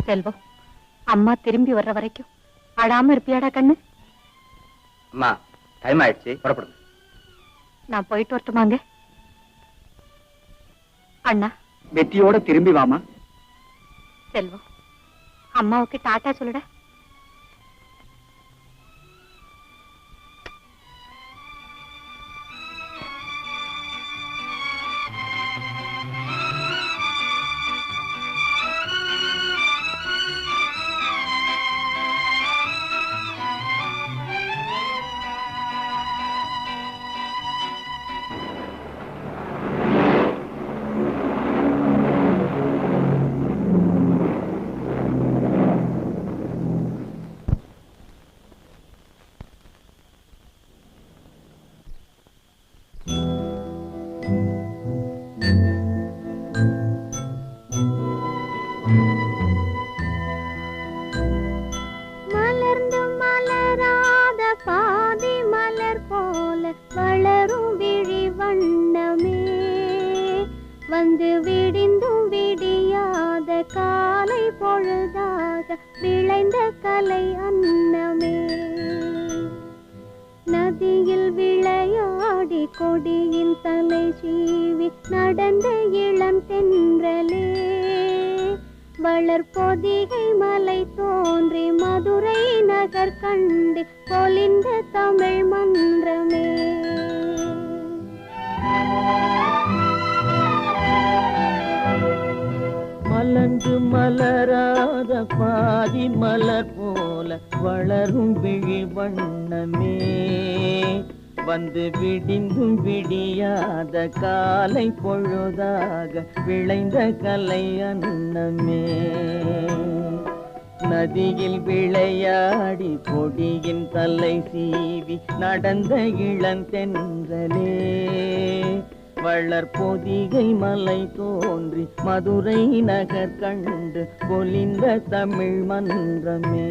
செல்வம், அம்மா திரும்பி வர்ற வரைக்கும் அழாம இருப்பியாடா கண்ணு? அம்மா, டைம் ஆயிடுச்சு, புறப்படுங்க. நான் போயிட்டு வரட்டுமாங்க? அண்ணா, வெற்றியோட திரும்பி வாமா. செல்வம், அம்மாவுக்கு டாட்டா சொல்லுடா. நதியில் விளையாடி கொடியின் தலை சீவி நடந்த இளந்தென்றலே வளர் பொதிகை மலை தோன்றி மதுரை நகர் கண்டு பொலிந்த தமிழ் மன்றமே.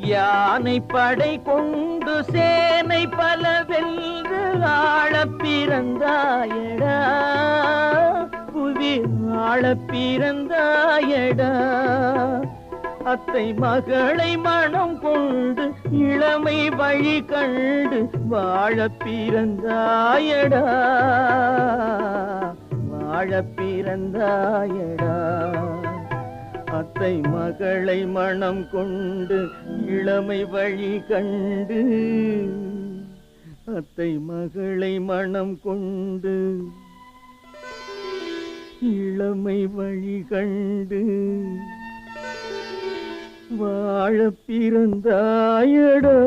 யானை படை கொண்டு சேனை பல வென்று ஆள பிறந்தாயடா, புவி ஆள பிறந்தாயடா. அத்தை மகளை மனம் கொண்டு இளமை வழி கண்டு வாழ பிறந்தாயடா, வாழ பிறந்தாயடா. அத்தை மகளை மனம் கொண்டு இளமை வழி கண்டு, அத்தை மகளை மனம் கொண்டு இளமை வழி கண்டு வாழ பிறந்தாயடா.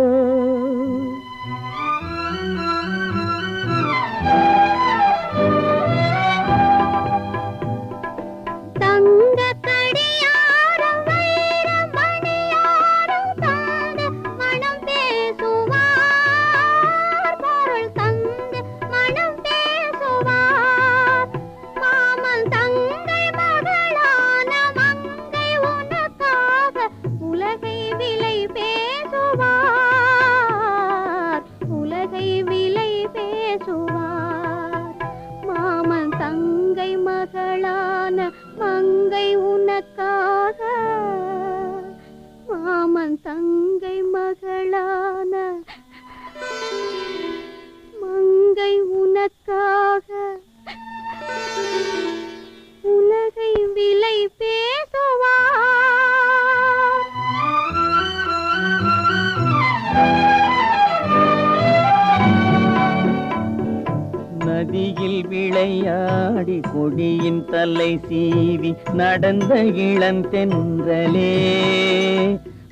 நதியில் விளையாடி கொடியின் தலை சீவி நடந்த இளந்தென்றலே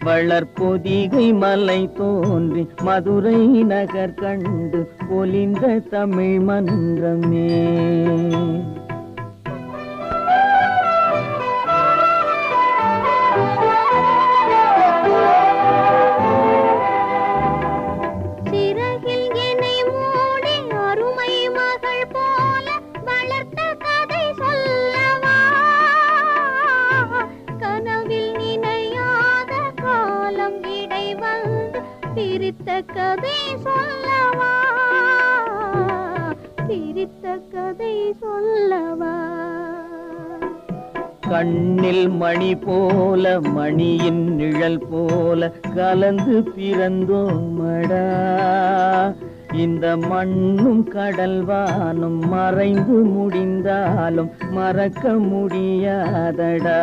வளர் பொதிகை மலை தோன்றி மதுரை நகர் கண்டு பொலிந்த தமிழ் மன்றமே. பிரித்த கதை சொல்லவா பிரித்த கதை சொல்லவா கண்ணில் மணி போல மணியின் நிழல் போல கலந்து பிறந்தோமடா இந்த மண்ணும் கடல்வானும் மறைந்து முடிந்தாலும் மறக்க முடியாதடா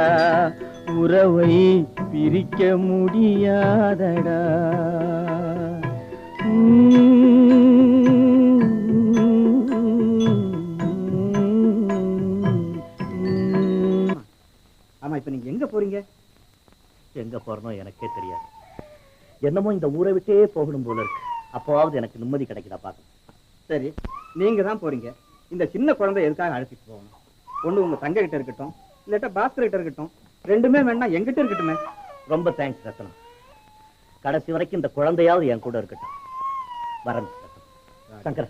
உறவை பிரிக்க முடியாதடா ஆமா, இப்ப நீங்க எங்க போறீங்க? எங்க போறணும் எனக்கே தெரியாது. என்னமோ இந்த ஊரை விட்டே போகணும் போல இருக்கு. அப்போவாவது எனக்கு நிம்மதி கிடைக்குதா பாக்க. சரி, நீங்க தான் போறீங்க. இந்த சின்ன குழந்தை எதுக்காக அழைச்சிட்டு போகணும்? ஒண்ணு உங்க தங்க கிட்ட இருக்கட்டும், இல்லாட்டா பாஸ்கர் கிட்ட இருக்கட்டும். ரெண்டுமே வேணா எங்கிட்ட இருக்கட்டுமே. ரொம்ப தேங்க்ஸ் ரத்னம். கடைசி வரைக்கும் இந்த குழந்தையாவது என் கூட இருக்கட்டும். வரேன் சங்கரா.